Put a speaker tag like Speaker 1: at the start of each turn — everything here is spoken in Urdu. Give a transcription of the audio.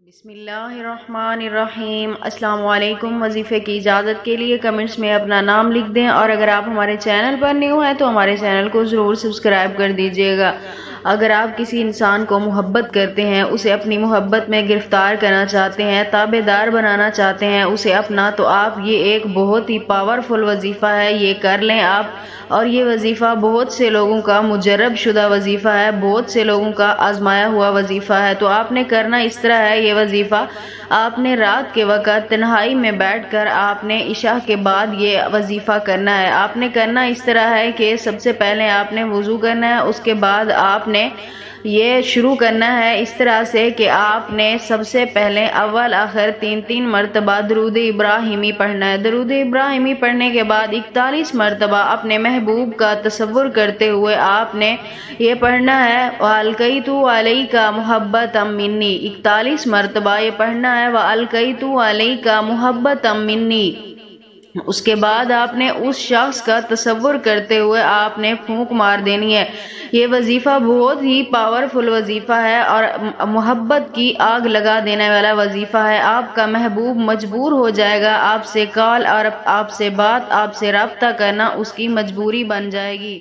Speaker 1: بسم اللہ الرحمن الرحیم۔ السلام علیکم۔ وظیفے کی اجازت کے لیے کمنٹس میں اپنا نام لکھ دیں، اور اگر آپ ہمارے چینل پر نیو ہیں تو ہمارے چینل کو ضرور سبسکرائب کر دیجیے گا۔ اگر آپ کسی انسان کو محبت کرتے ہیں، اسے اپنی محبت میں گرفتار کرنا چاہتے ہیں، تابع دار بنانا چاہتے ہیں اسے اپنا، تو آپ یہ ایک بہت ہی پاورفل وظیفہ ہے، یہ کر لیں آپ۔ اور یہ وظیفہ بہت سے لوگوں کا مجرب شدہ وظیفہ ہے، بہت سے لوگوں کا آزمایا ہوا وظیفہ ہے۔ تو آپ نے کرنا اس طرح ہے، یہ وظیفہ آپ نے رات کے وقت تنہائی میں بیٹھ کر آپ نے عشاء کے بعد یہ وظیفہ کرنا ہے۔ آپ نے کرنا اس طرح ہے کہ سب سے پہلے آپ نے وضو کرنا ہے، اس کے بعد آپ نے یہ شروع کرنا ہے اس طرح سے کہ آپ نے سب سے پہلے اول آخر 3 مرتبہ درود ابراہیمی پڑھنا ہے۔ درود ابراہیمی پڑھنے کے بعد 41 مرتبہ اپنے محبوب کا تصور کرتے ہوئے آپ نے یہ پڑھنا ہے، وَأَلْقَيْتُ عَلَيْكَ مُحَبَّةً مِّنِّي۔ 41 مرتبہ یہ پڑھنا ہے، وَأَلْقَيْتُ عَلَيْكَ مُحَبَّةً مِّنِّي۔ اس کے بعد آپ نے اس شخص کا تصور کرتے ہوئے آپ نے پھونک مار دینی ہے۔ یہ وظیفہ بہت ہی پاورفل وظیفہ ہے اور محبت کی آگ لگا دینے والا وظیفہ ہے۔ آپ کا محبوب مجبور ہو جائے گا، آپ سے کال اور آپ سے بات، آپ سے رابطہ کرنا اس کی مجبوری بن جائے گی۔